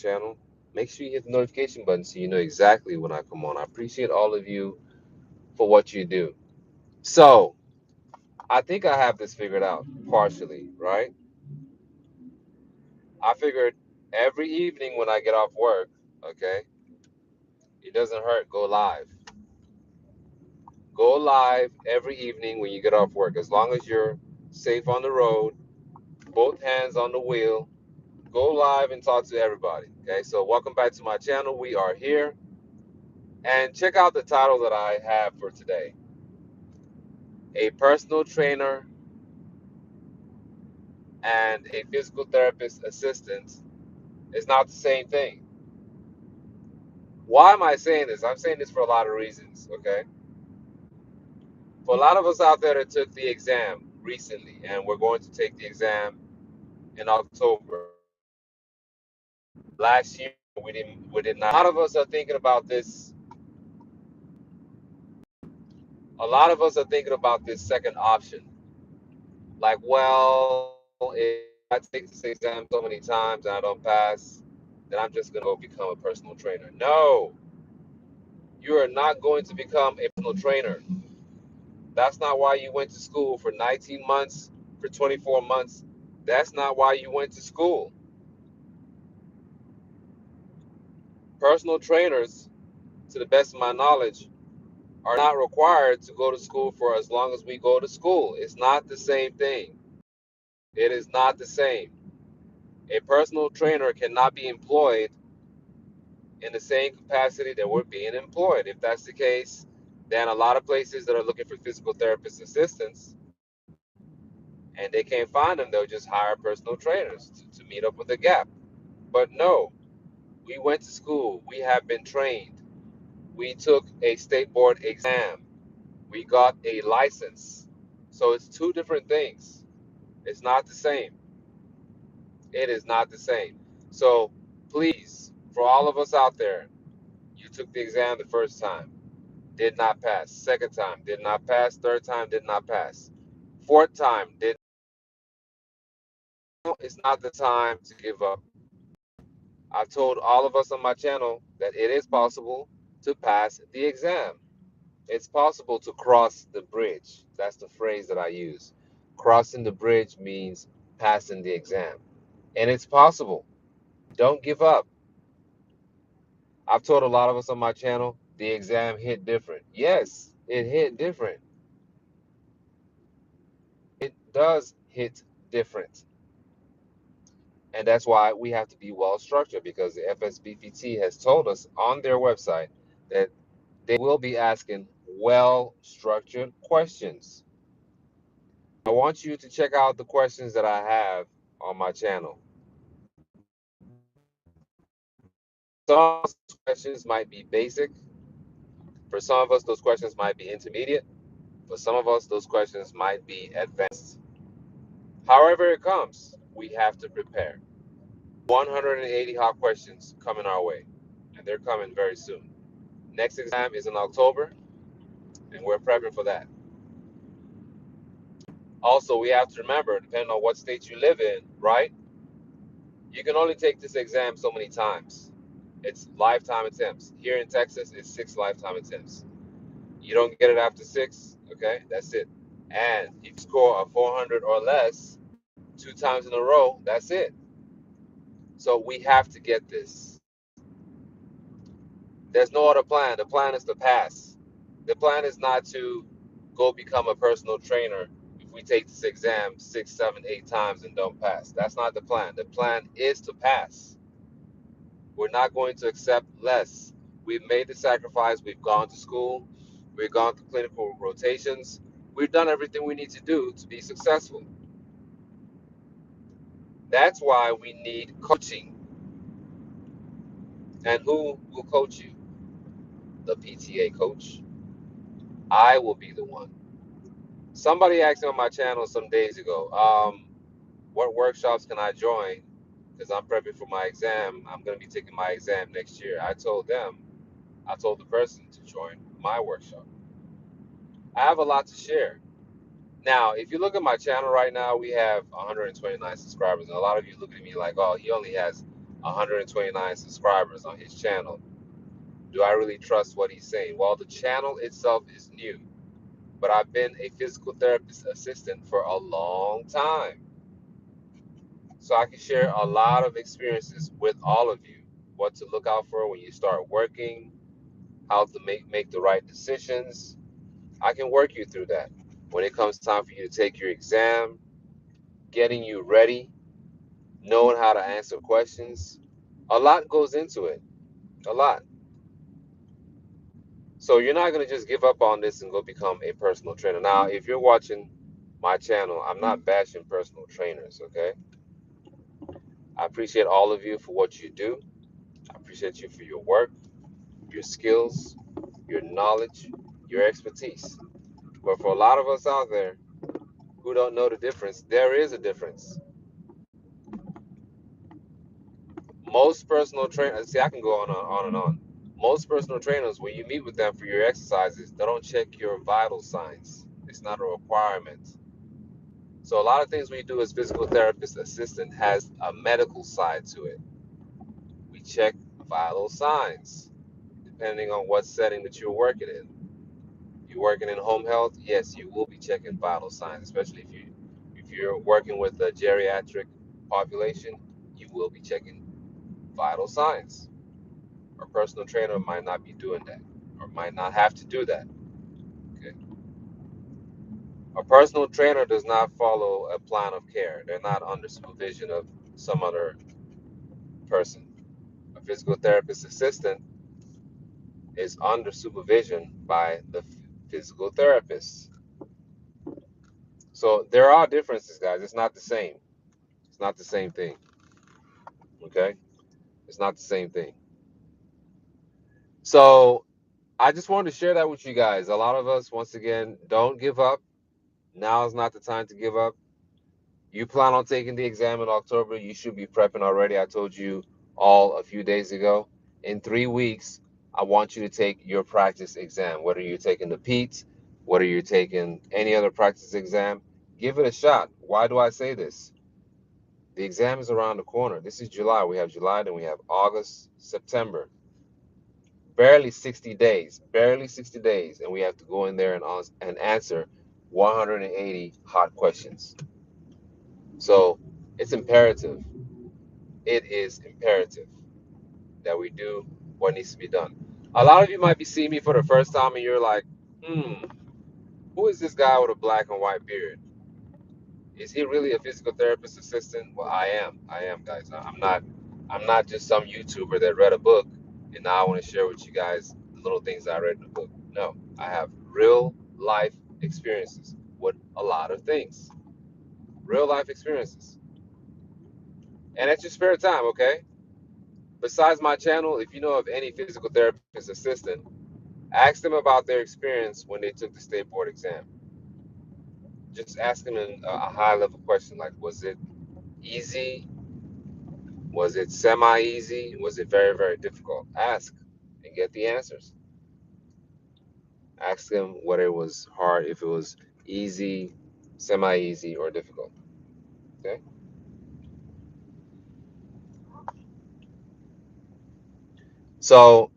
channel, make sure you hit the notification button so you know exactly when I come on. I appreciate all of you for what you do. So, I think I have this figured out partially, right? I figured every evening when I get off work, okay, it doesn't hurt, go live. Go live every evening when you get off work, as long as you're safe on the road, both hands on the wheel. Go live and talk to everybody. Okay, so welcome back to my channel. We are here. And check out the title that I have for today. A personal trainer and a physical therapist assistant is not the same thing. Why am I saying this? I'm saying this for a lot of reasons, okay? For a lot of us out there that took the exam recently, and we're going to take the exam in October. Last year we did not. A lot of us are thinking about this. A lot of us are thinking about this second option. Like, well, if I take this exam so many times and I don't pass, then I'm just gonna go become a personal trainer. No, you are not going to become a personal trainer. That's not why you went to school for 19 months, for 24 months. That's not why you went to school. Personal trainers, to the best of my knowledge, are not required to go to school for as long as we go to school. It's not the same thing. It is not the same. A personal trainer cannot be employed in the same capacity that we're being employed. If that's the case, then a lot of places that are looking for physical therapist assistants and they can't find them, they'll just hire personal trainers to meet up with the gap. But no, we went to school, we have been trained, we took a state board exam, we got a license. So it's two different things. It's not the same. It is not the same. So please, for all of us out there, you took the exam the first time, did not pass. Second time, did not pass. Third time, did not pass. Fourth time, did. It's not the time to give up. I've told all of us on my channel that it is possible to pass the exam. It's possible to cross the bridge. That's the phrase that I use. Crossing the bridge means passing the exam. And it's possible. Don't give up. I've told a lot of us on my channel the exam hit different. Yes, it hit different. It does hit different. And that's why we have to be well structured, because the FSBPT has told us on their website that they will be asking well structured questions. I want you to check out the questions that I have on my channel. Some of those questions might be basic. For some of us, those questions might be intermediate. For some of us, those questions might be advanced. However it comes, we have to prepare. 180 hot questions coming our way, and they're coming very soon. Next exam is in October, and we're prepping for that. Also, we have to remember, depending on what state you live in, right? You can only take this exam so many times. It's lifetime attempts. Here in Texas, it's 6 lifetime attempts. You don't get it after 6, okay? That's it. And if you score a 400 or less 2 times in a row, that's it. So we have to get this. There's no other plan. The plan is to pass. The plan is not to go become a personal trainer if we take this exam 6, 7, 8 times and don't pass. That's not the plan. The plan is to pass. We're not going to accept less. We've made the sacrifice. We've gone to school. We've gone through clinical rotations. We've done everything we need to do to be successful. That's why we need coaching. And who will coach you? The PTA coach. I will be the one. Somebody asked me on my channel some days ago, what workshops can I join? Because I'm prepping for my exam. I'm going to be taking my exam next year. I told the person to join my workshop. I have a lot to share. Now, if you look at my channel right now, we have 129 subscribers. And a lot of you look at me like, oh, he only has 129 subscribers on his channel. Do I really trust what he's saying? Well, the channel itself is new, but I've been a physical therapist assistant for a long time. So I can share a lot of experiences with all of you. What to look out for when you start working, how to make the right decisions. I can work you through that. When it comes time for you to take your exam, getting you ready, knowing how to answer questions, a lot goes into it. A lot. So you're not going to just give up on this and go become a personal trainer. Now, if you're watching my channel, I'm not bashing personal trainers, okay? I appreciate all of you for what you do. I appreciate you for your work, your skills, your knowledge, your expertise. But for a lot of us out there who don't know the difference, there is a difference. Most personal trainers, see, I can go on and on. Most personal trainers, when you meet with them for your exercises, they don't check your vital signs. It's not a requirement. So a lot of things we do as physical therapist assistant has a medical side to it. We check vital signs depending on what setting that you're working in. You're working in home health, yes, you will be checking vital signs, especially if you're working with a geriatric population, you will be checking vital signs. A personal trainer might not be doing that or might not have to do that. Okay. A personal trainer does not follow a plan of care. They're not under supervision of some other person. A physical therapist assistant is under supervision by the physical therapist. So there are differences, guys. It's not the same. It's not the same thing. Okay? It's not the same thing. So I just wanted to share that with you guys. A lot of us, once again, don't give up. Now is not the time to give up. You plan on taking the exam in October, you should be prepping already. I told you all a few days ago. In 3 weeks, I want you to take your practice exam. Whether you're taking the PETE, whether you're taking any other practice exam, give it a shot. Why do I say this? The exam is around the corner. This is July. We have July, then we have August, September. Barely 60 days. Barely 60 days. And we have to go in there and answer 180 hot questions. So it's imperative. It is imperative that we do what needs to be done. A lot of you might be seeing me for the first time and you're like, who is this guy with a black and white beard? Is he really a physical therapist assistant? Well, I am. I am, guys. I'm not just some YouTuber that read a book and now I want to share with you guys the little things I read in the book. No, I have real life experiences with a lot of things. Real life experiences. And at your spare time, okay? Besides my channel, if you know of any physical therapist assistant, ask them about their experience when they took the state board exam. Just ask them a high level question like, was it easy? Was it semi easy? Was it very, very difficult? Ask and get the answers. Ask them whether it was hard, if it was easy, semi easy, or difficult. Okay? So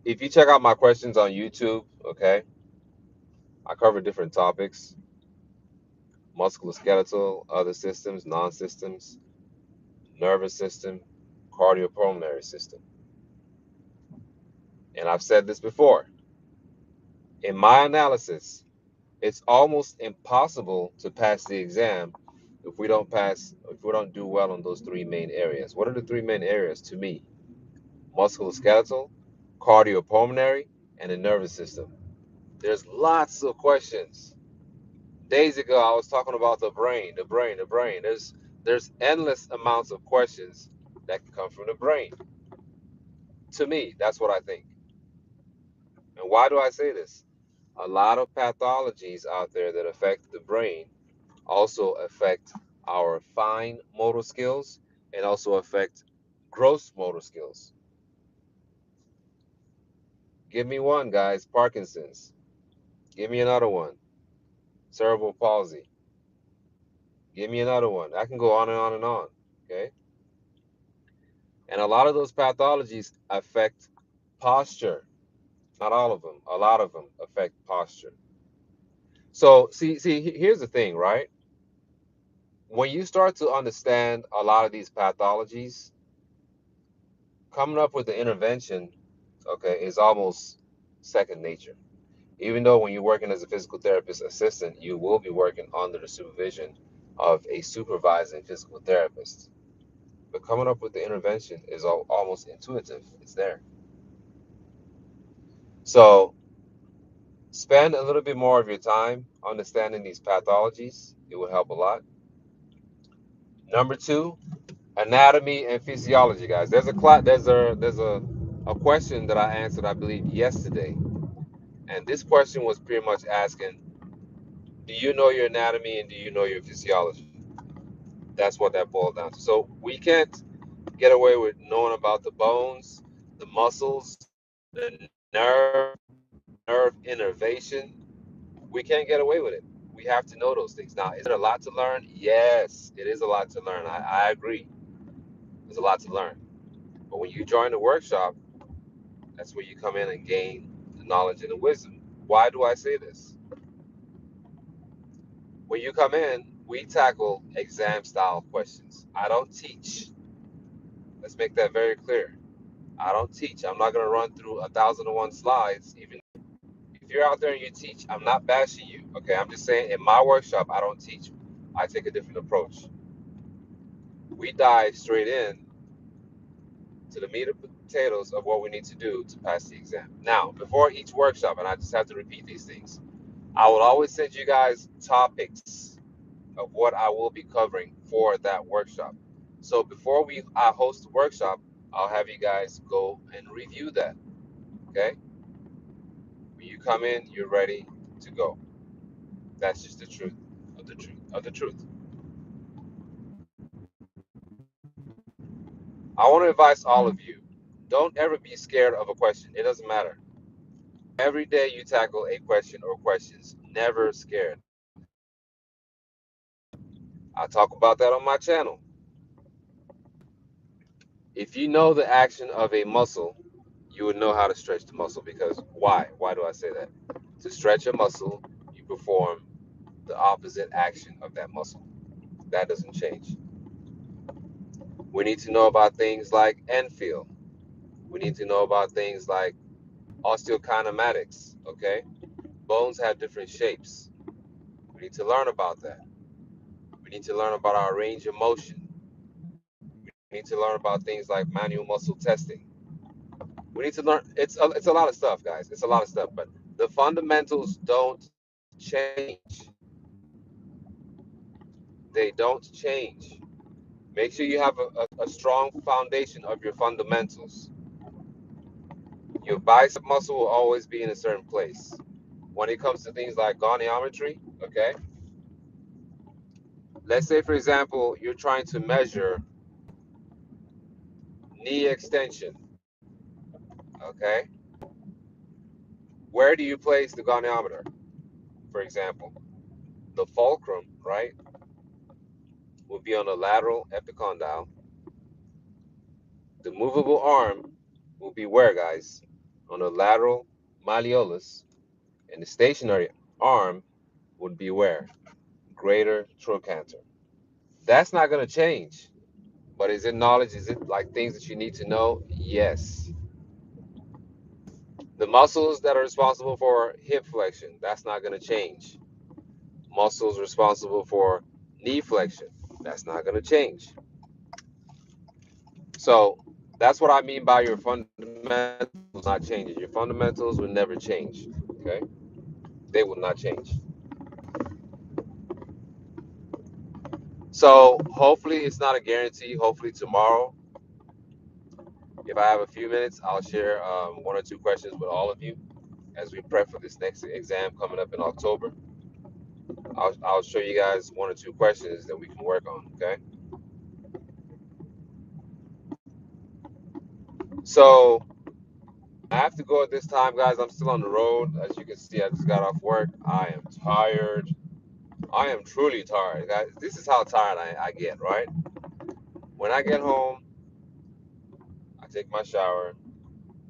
if you check out my questions on YouTube, okay, I cover different topics: musculoskeletal, other systems, non systems, nervous system, cardiopulmonary system. And I've said this before. In my analysis, it's almost impossible to pass the exam if we don't do well on those three main areas. What are the three main areas to me? Musculoskeletal, cardiopulmonary, and the nervous system. There's lots of questions. Days ago, I was talking about the brain, the brain, the brain. There's endless amounts of questions that can come from the brain. To me, that's what I think. And why do I say this? A lot of pathologies out there that affect the brain also affect our fine motor skills and also affect gross motor skills. Give me one, guys. Parkinson's. Give me another one. Cerebral palsy. Give me another one. I can go on and on and on. Okay. And a lot of those pathologies affect posture. Not all of them. A lot of them affect posture. So here's the thing, right? When you start to understand a lot of these pathologies, coming up with the intervention, okay, is almost second nature. Even though when you're working as a physical therapist assistant, you will be working under the supervision of a supervising physical therapist. But coming up with the intervention is almost intuitive. It's there. So spend a little bit more of your time understanding these pathologies. It will help a lot. Number two, anatomy and physiology, guys. There's a question that I answered, I believe, yesterday, and this question was pretty much asking, do you know your anatomy and do you know your physiology? That's what that boiled down to. So we can't get away with knowing about the bones, the muscles, the nerve, nerve innervation. We can't get away with it. We have to know those things. Now, is it a lot to learn? Yes, it is a lot to learn. I agree. There's a lot to learn. But when you join the workshop, that's where you come in and gain the knowledge and the wisdom. Why do I say this? When you come in, we tackle exam style questions. I don't teach. Let's make that very clear. I don't teach. I'm not going to run through 1,001 slides. Even if you're out there and you teach, I'm not bashing you. Okay, I'm just saying in my workshop, I don't teach. I take a different approach. We dive straight in to the meat and potatoes of what we need to do to pass the exam. Now, before each workshop, and I just have to repeat these things, I will always send you guys topics of what I will be covering for that workshop. So before I host the workshop, I'll have you guys go and review that. Okay? When you come in, you're ready to go. That's just the truth of the truth of the truth. I want to advise all of you, don't ever be scared of a question. It doesn't matter. Every day you tackle a question or questions, never scared. I talk about that on my channel. If you know the action of a muscle, you would know how to stretch the muscle, because why? Why do I say that? To stretch a muscle, you perform the opposite action of that muscle. That doesn't change. We need to know about things like Enfield. We need to know about things like osteokinematics, okay? Bones have different shapes. We need to learn about that. We need to learn about our range of motion. We need to learn about things like manual muscle testing. We need to learn, it's a lot of stuff, guys. It's a lot of stuff, but the fundamentals don't change. They don't change. Make sure you have a strong foundation of your fundamentals. Your bicep muscle will always be in a certain place. When it comes to things like goniometry, okay? Let's say, for example, you're trying to measure knee extension, okay? Where do you place the goniometer, for example? The fulcrum, right, will be on the lateral epicondyle. The movable arm will be where, guys? On the lateral malleolus. And the stationary arm would be where? Greater trochanter. That's not going to change. But is it knowledge? Is it like things that you need to know? Yes. The muscles that are responsible for hip flexion, that's not going to change. Muscles responsible for knee flexion, that's not going to change. So that's what I mean by your fundamentals not changing. Your fundamentals will never change. Okay? They will not change. So hopefully it's not a guarantee. Hopefully tomorrow, if I have a few minutes, I'll share one or two questions with all of you as we prep for this next exam coming up in October. I'll show you guys one or two questions that we can work on. Okay? So I have to go at this time, guys. I'm still on the road. As you can see, I just got off work. I am tired. I am truly tired, guys. This is how tired I get, right? When I get home, I take my shower,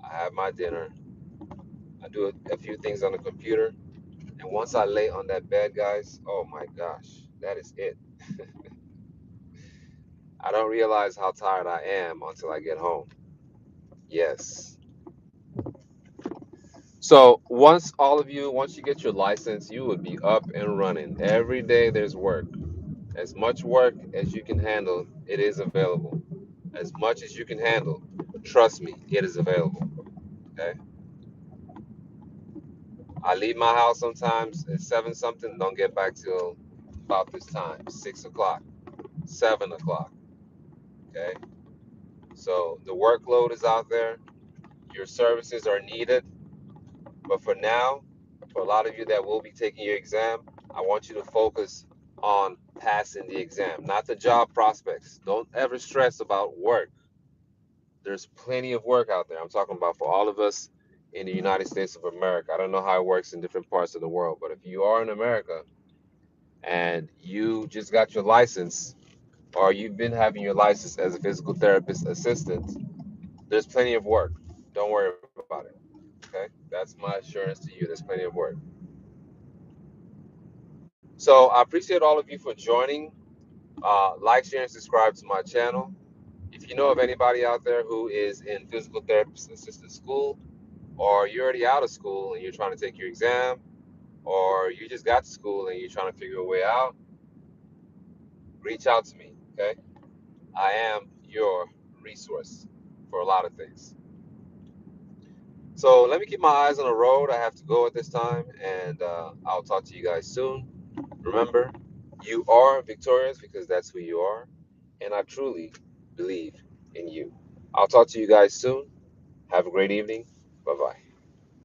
I have my dinner, I do a few things on the computer, and once I lay on that bed, guys, oh my gosh, that is it. I don't realize how tired I am until I get home. Yes. So once you get your license, you would be up and running. Every day there's work. As much work as you can handle, it is available. As much as you can handle, trust me, it is available. Okay. I leave my house sometimes at 7 something, don't get back till about this time, 6 o'clock, 7 o'clock. Okay. So the workload is out there. Your services are needed. But for now, for a lot of you that will be taking your exam, I want you to focus on passing the exam, not the job prospects. Don't ever stress about work. There's plenty of work out there. I'm talking about for all of us in the United States of America. I don't know how it works in different parts of the world, but if you are in America and you just got your license or you've been having your license as a physical therapist assistant, there's plenty of work. Don't worry about it. Okay? That's my assurance to you. There's plenty of work. So I appreciate all of you for joining. Like, share, and subscribe to my channel. If you know of anybody out there who is in physical therapist assistant school, or you're already out of school and you're trying to take your exam, or you just got to school and you're trying to figure a way out, reach out to me. Okay, I am your resource for a lot of things. So let me keep my eyes on the road. I have to go at this time, and I'll talk to you guys soon. Remember, you are victorious because that's who you are, and I truly believe in you. I'll talk to you guys soon. Have a great evening. Bye bye.